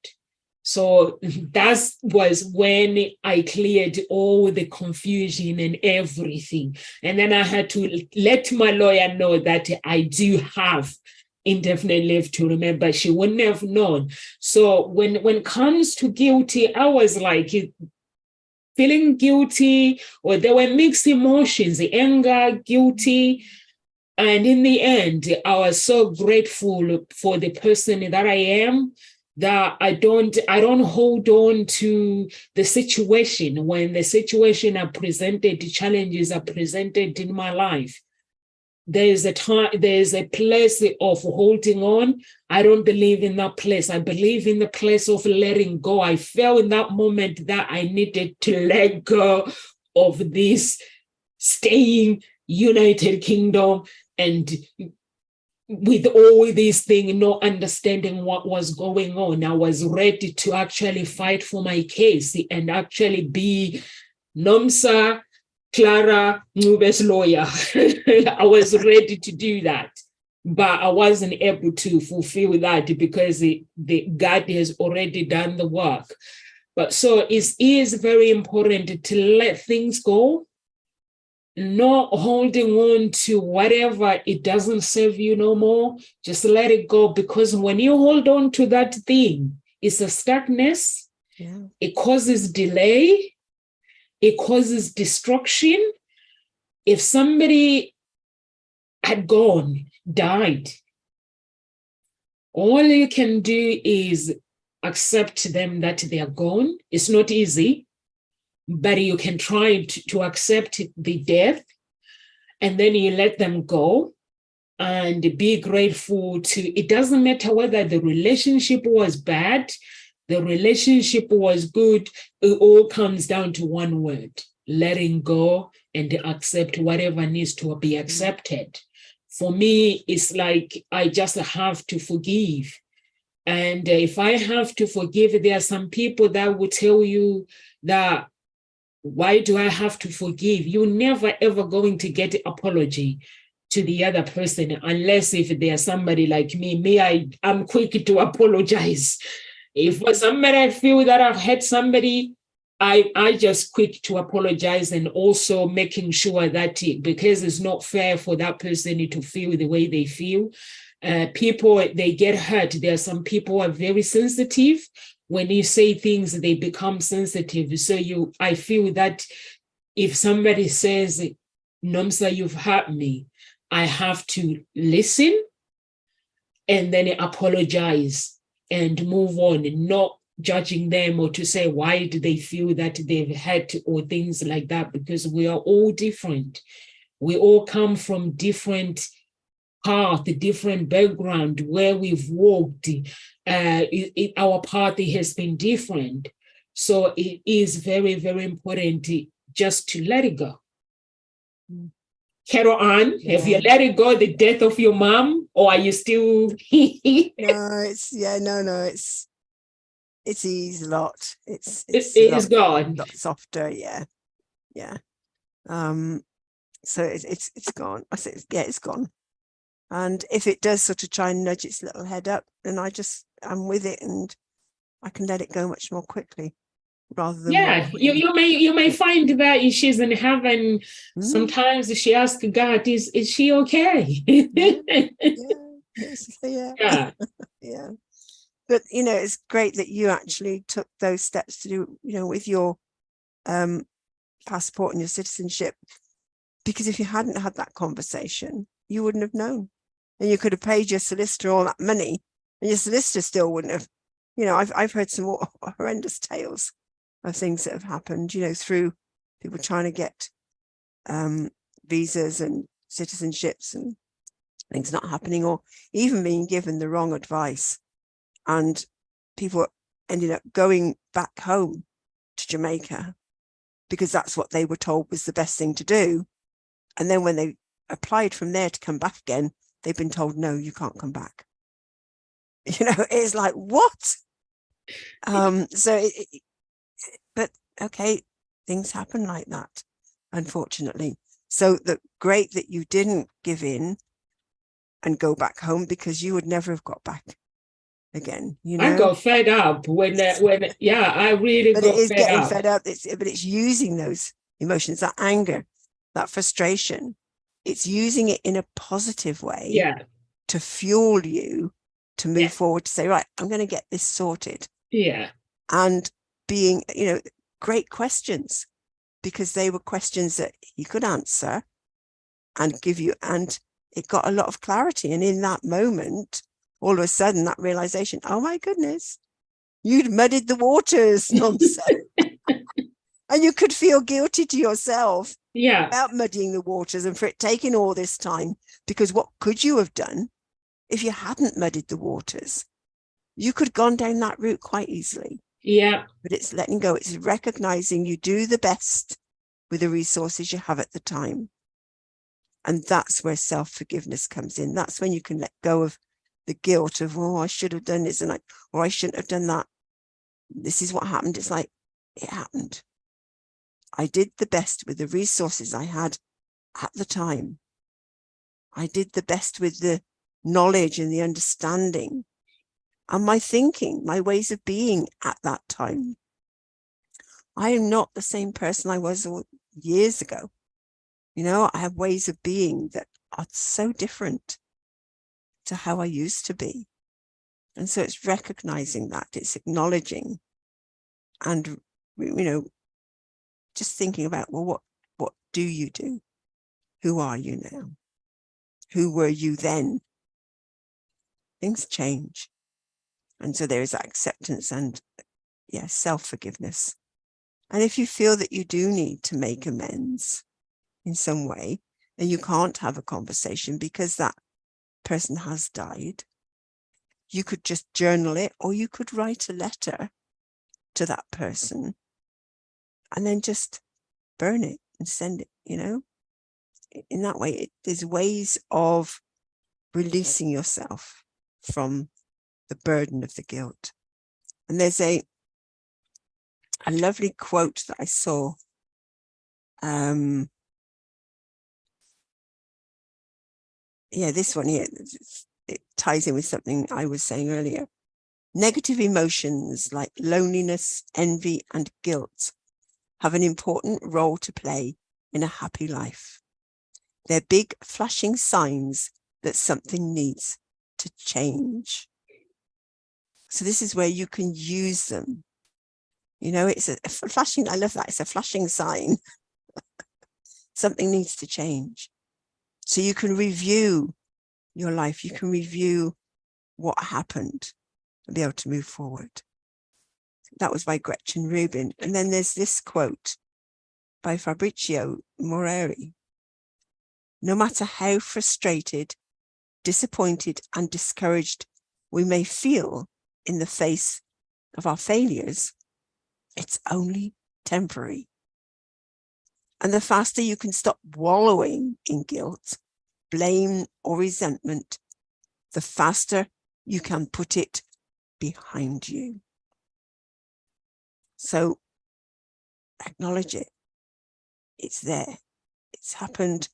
So that was when I cleared all the confusion and everything. And then I had to let my lawyer know that I do have indefinite leave to remember. She wouldn't have known. So when it comes to guilty, I was like feeling guilty, or there were mixed emotions, anger, guilty. And in the end, I was so grateful for the person that I am, that I don't hold on to the situation. When the situation are presented, the challenges are presented in my life, there's a place of holding on. I don't believe in that place. I believe in the place of letting go. I felt in that moment that I needed to let go of this staying United Kingdom, and with all these things, not understanding what was going on. I was ready to actually fight for my case and actually be Nomsa Clara Ngube's lawyer. I was ready to do that, but I wasn't able to fulfill that because God has already done the work. But so it is very important to let things go, not holding on to whatever, it doesn't serve you no more. Just let it go, because when you hold on to that thing, it's a stuckness. It causes delay. It causes destruction. If somebody had died, all you can do is accept them that they are gone. It's not easy, but you can try to accept the death, and then you let them go. and be grateful to, it doesn't matter whether the relationship was bad, the relationship was good, it all comes down to one word: letting go and accept whatever needs to be accepted. For me, it's like I just have to forgive. And if I have to forgive, there are some people that will tell you that, why do I have to forgive? You're never ever going to get an apology to the other person unless if there's somebody like me. I'm quick to apologize. If for somebody I feel that I've hurt somebody, I just quick to apologize, and also making sure that because it's not fair for that person to feel the way they feel. People, they get hurt. There are some people who are very sensitive. When you say things, they become sensitive. So I feel that if somebody says, Nomsa, you've hurt me, I have to listen and then apologize and move on, not judging them or to say, why do they feel that they've hurt or things like that, because we are all different. We all come from different path, different background, where we've walked. Our path has been different. So it is very, very important just to let it go. Carol Ann, have you let it go, the death of your mom, or are you still? No, it's eased a lot. It's gone. A lot softer, yeah. So it's gone. I said, yeah, it's gone. And if it does sort of try and nudge its little head up, then I'm with it, and I can let it go much more quickly, rather than you may find that she's in heaven. Sometimes she asks God, is she okay? Yeah. But it's great that you actually took those steps to do, with your passport and your citizenship, because if you hadn't had that conversation, you wouldn't have known. And you could have paid your solicitor all that money, and your solicitor still wouldn't have. I've heard some horrendous tales of things that have happened, through people trying to get visas and citizenships and things not happening, or even being given the wrong advice. And people ended up going back home to Jamaica because that's what they were told was the best thing to do. And then when they applied from there to come back again, they've been told, no, you can't come back. It's like, what? But okay, things happen like that, unfortunately. So great that you didn't give in and go back home, because you would never have got back again. I got fed up when I really but got it is fed getting up. fed up. But it's using those emotions, that anger, that frustration. It's using it in a positive way to fuel you to move forward, to say, right, I'm going to get this sorted. And being, great questions, because they were questions that he could answer and give you, and it got a lot of clarity. And in that moment, all of a sudden, that realization, oh my goodness, you'd muddied the waters, nonsense. And you could feel guilty to yourself about muddying the waters and for it taking all this time, because what could you have done if you hadn't muddied the waters? You could have gone down that route quite easily. But it's letting go. It's recognizing you do the best with the resources you have at the time. And that's where self-forgiveness comes in. That's when you can let go of the guilt of, oh, I should have done this, or I shouldn't have done that. This is what happened. It's like, it happened. I did the best with the resources I had at the time. I did the best with the knowledge and the understanding and my thinking, my ways of being at that time. I am not the same person I was years ago. I have ways of being that are so different to how I used to be. And so it's recognizing that, it's acknowledging, and, just thinking about, well, what do you do? Who are you now? Who were you then? Things change. And so there is acceptance and, self-forgiveness. And if you feel that you do need to make amends in some way, and you can't have a conversation because that person has died, you could just journal it, or you could write a letter to that person and then just burn it and send it, in that way. There's ways of releasing yourself from the burden of the guilt. And there's a lovely quote that I saw. This one here, it ties in with something I was saying earlier. Negative emotions like loneliness, envy, and guilt have an important role to play in a happy life. They're big flashing signs that something needs to change. So this is where you can use them. It's a flashing, I love that. It's a flashing sign. Something needs to change. So you can review your life. You can review what happened and be able to move forward. That was by Gretchen Rubin. And then there's this quote by Fabrizio Moreri. No matter how frustrated, disappointed, and discouraged we may feel in the face of our failures, it's only temporary. And the faster you can stop wallowing in guilt, blame, or resentment, the faster you can put it behind you. So acknowledge it. It's there. It's happened.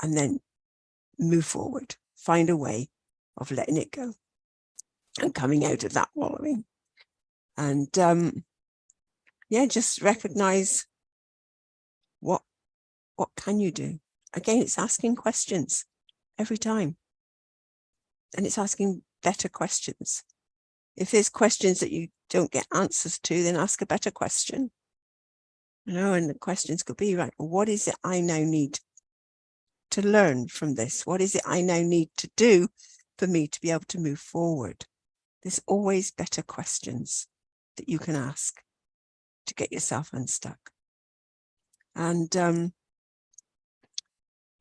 And then move forward. Find a way of letting it go and coming out of that wallowing. And just recognize what can you do? Again, it's asking questions every time. And it's asking better questions. If there's questions that you don't get answers to, then ask a better question. And the questions could be, right, what is it I now need to learn from this? What is it I now need to do for me to be able to move forward? There's always better questions that you can ask to get yourself unstuck. And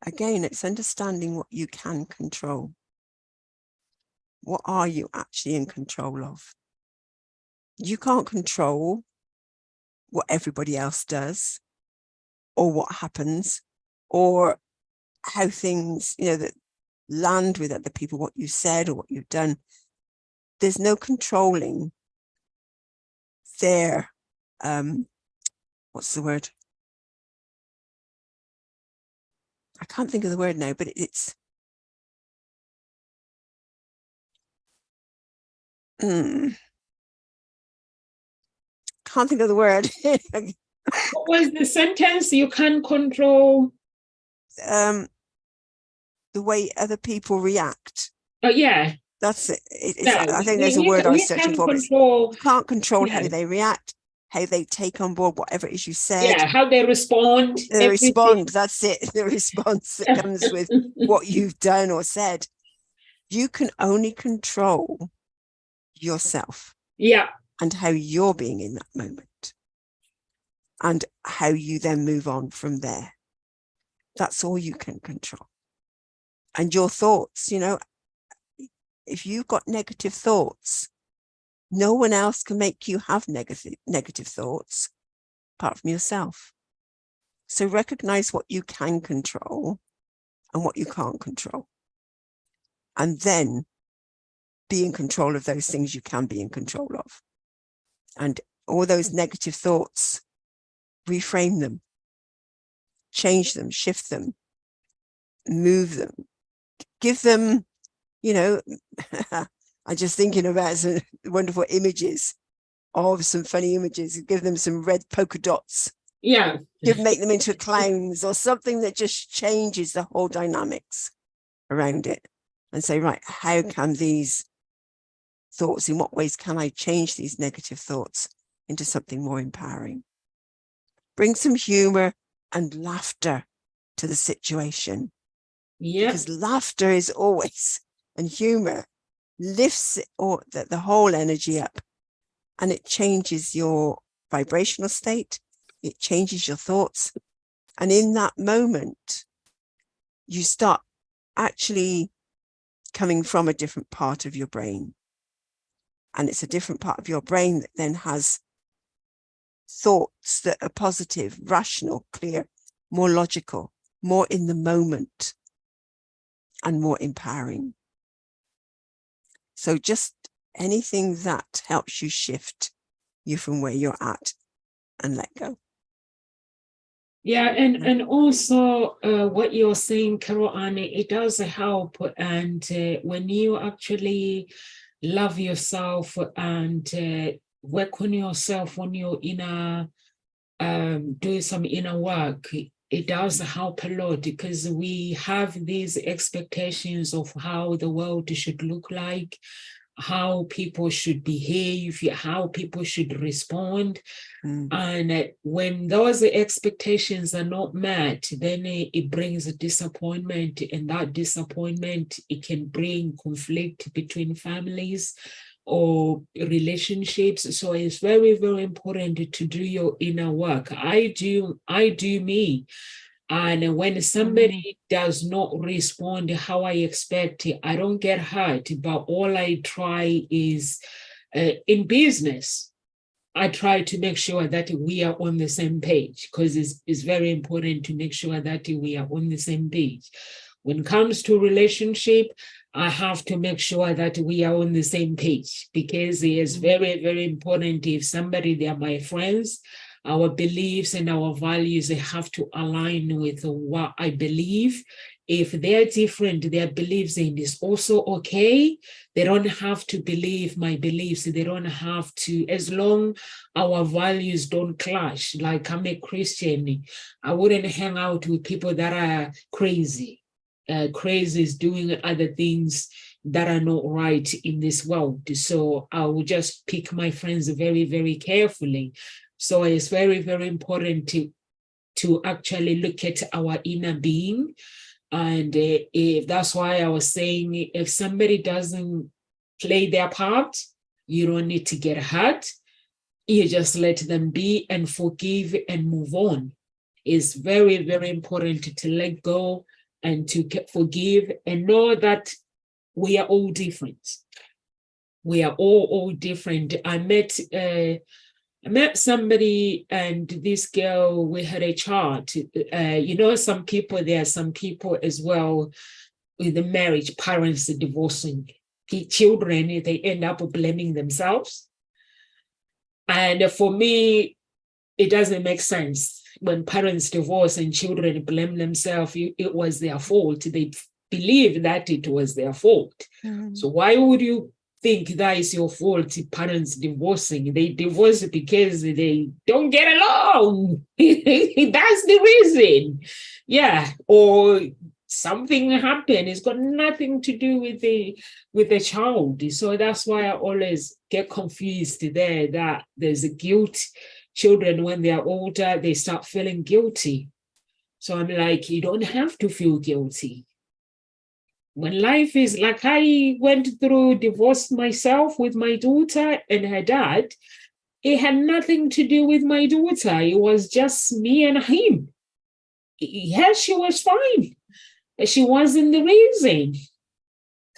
again, it's understanding what you can control. What are you actually in control of? You can't control what everybody else does, or what happens, or how things, that land with other people, what you said or what you've done. There's no controlling their, what's the word? I can't think of the word now, but it's, can't think of the word. What was the sentence? You can't control? The way other people react. Oh, yeah. That's it. No, I think there's a word I was searching for. You can't control how they react, how they take on board whatever it is you said. Yeah, how they respond. That's it. The response that comes with what you've done or said. You can only control yourself. Yeah. And how you're being in that moment. And how you then move on from there. That's all you can control. And your thoughts, if you've got negative thoughts, no one else can make you have negative thoughts apart from yourself. So recognize what you can control and what you can't control. And then be in control of those things you can be in control of. And all those negative thoughts, reframe them, change them, shift them, move them, give them, I'm just thinking about some wonderful images of some funny images, give them some red polka dots. Yeah. Make them into clowns or something that just changes the whole dynamics around it. And say, right, how can these thoughts, in what ways can I change these negative thoughts into something more empowering? Bring some humor and laughter to the situation. Yeah. Because laughter is always, and humor lifts it, or the whole energy up, and it changes your vibrational state. It changes your thoughts. And in that moment, you start actually coming from a different part of your brain. And it's a different part of your brain that then has thoughts that are positive, rational, clear, more logical, more in the moment, and more empowering. So just anything that helps you shift you from where you're at and let go. Yeah, and also what you're saying, Carol Anne, it does help. And when you actually love yourself and work on yourself, when you're do some inner work, it does help a lot, because we have these expectations of how the world should look like, how people should behave, how people should respond. And when those expectations are not met, then it brings a disappointment, and that disappointment, it can bring conflict between families or relationships. So it's very, very important to do your inner work. I do me. And when somebody does not respond how I expect, I don't get hurt. But all I try is, in business, I try to make sure that we are on the same page, because it's very important to make sure that we are on the same page. When it comes to relationship, I have to make sure that we are on the same page, because it is very, very important. If somebody, they are my friends, our beliefs and our values, they have to align with what I believe. If they're different, their beliefs, and it's also okay. They don't have to believe my beliefs. They don't have to, as long our values don't clash. Like, I'm a Christian. I wouldn't hang out with people that are crazy. Crazy is doing other things that are not right in this world. So I will just pick my friends very, very carefully. So it's very, very important to actually look at our inner being. And if that's why I was saying, if somebody doesn't play their part, you don't need to get hurt. You just let them be and forgive and move on. It's very, very important to let go and to forgive and know that we are all different. We are all different. I met somebody, and this girl, we had a chart. Some people, there are some people as well with the marriage, parents divorcing children, they end up blaming themselves. And for me, it doesn't make sense. When parents divorce and children blame themselves, it was their fault. They believe that it was their fault. So why would you think that is your fault? Parents divorcing, they divorce because they don't get along. That's the reason. Yeah. Or something happened. It's got nothing to do with the child. So that's why I always get confused there, that there's a guilt. Children, when they are older, they start feeling guilty. So I'm like, you don't have to feel guilty. When life is like, I went through divorce myself with my daughter and her dad, it had nothing to do with my daughter. It was just me and him. Yes, she was fine. She wasn't the reason.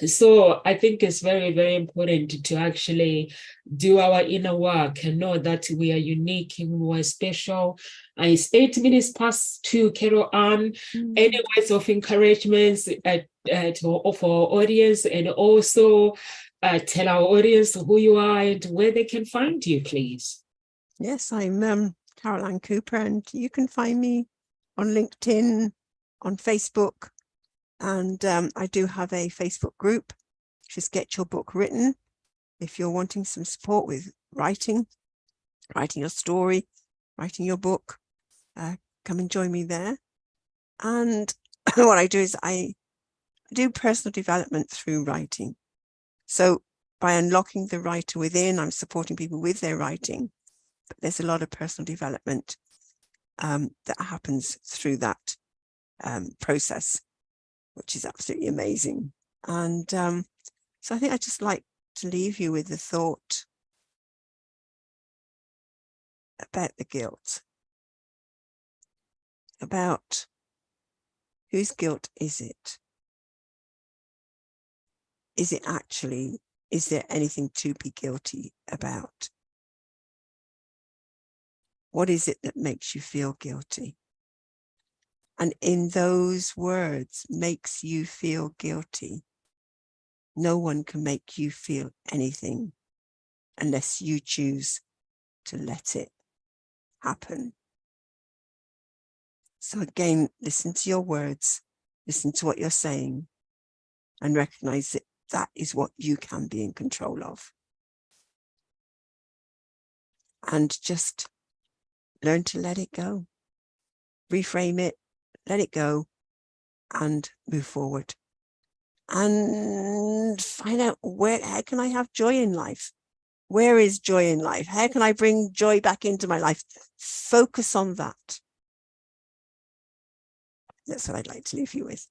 So I think it's very, very important to actually do our inner work and know that we are unique and we are special. And it's 8 minutes past 2, Carol Ann. Any words of encouragement for our audience, and also tell our audience who you are and where they can find you, please. Yes, I'm Carol Ann Cooper, and you can find me on LinkedIn, on Facebook. And I do have a Facebook group, which is Get Your Book Written. If you're wanting some support with writing your story, writing your book, come and join me there. And what I do is I do personal development through writing. So by unlocking the writer within, I'm supporting people with their writing. But there's a lot of personal development that happens through that process, which is absolutely amazing. And so I think I'd just like to leave you with the thought about the guilt, about whose guilt is it? is there anything to be guilty about? What is it that makes you feel guilty? And in those words, makes you feel guilty, no one can make you feel anything unless you choose to let it happen. So again, listen to your words, listen to what you're saying, and recognize that that is what you can be in control of. And just learn to let it go. Reframe it, let it go, and move forward. And find out how can I have joy in life? Where is joy in life? How can I bring joy back into my life? Focus on that. That's what I'd like to leave you with.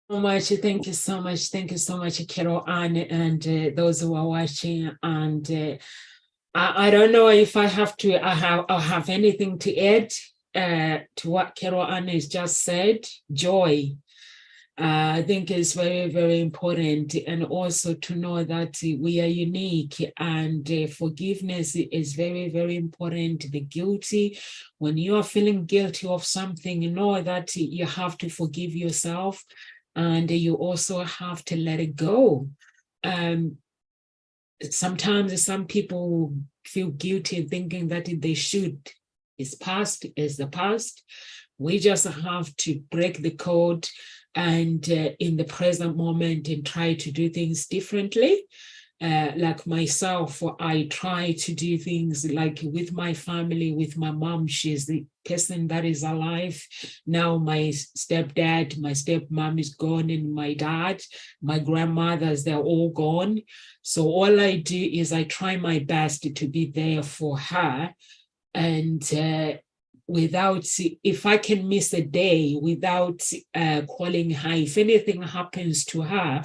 So much. Thank you so much. Thank you so much, Carol Ann, and those who are watching. And I don't know if I have anything to add to what Carol Ann has just said. Joy. I think it's very, very important, and also to know that we are unique, and forgiveness is very, very important. The guilty, when you are feeling guilty of something, you know that you have to forgive yourself, and you also have to let it go. Sometimes some people feel guilty thinking that they should. It's past, is the past. We just have to break the code and in the present moment and try to do things differently. Like myself, I try to do things like with my family, with my mom. She's the person that is alive. Now my stepdad, my stepmom is gone, and my dad, my grandmothers, they're all gone. So all I do is I try my best to be there for her. And if I can miss a day without calling her, if anything happens to her,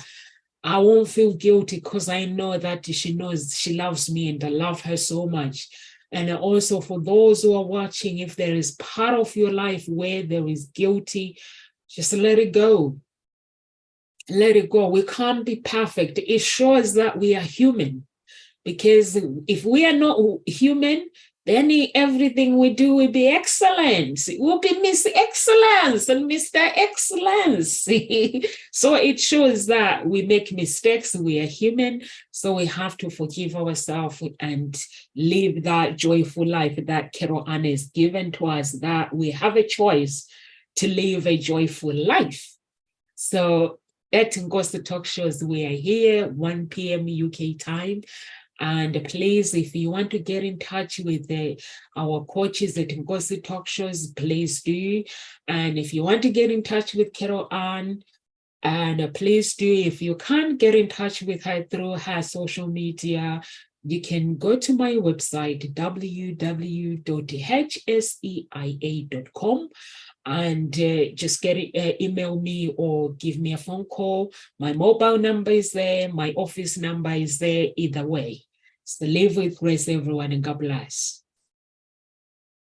I won't feel guilty because I know that she knows she loves me and I love her so much. And also for those who are watching, if there is part of your life where there is guilty, just let it go. Let it go. We can't be perfect. It shows that we are human, because if we are not human, then everything we do will be excellent. It will be Miss Excellence and Mr. Excellence. So it shows that we make mistakes. We are human. So we have to forgive ourselves and live that joyful life that Carol Ann has given to us, that we have a choice to live a joyful life. So at Ngozi Talk Shows, we are here 1 p.m. UK time. And please, if you want to get in touch with our coaches at Ngozi Talk Shows, please do. And if you want to get in touch with Carol Ann, and please do. If you can't get in touch with her through her social media, you can go to my website, www.hseia.com. and just email me or give me a phone call. My mobile number is there. My office number is there. Either way. So live with grace, everyone, and God bless.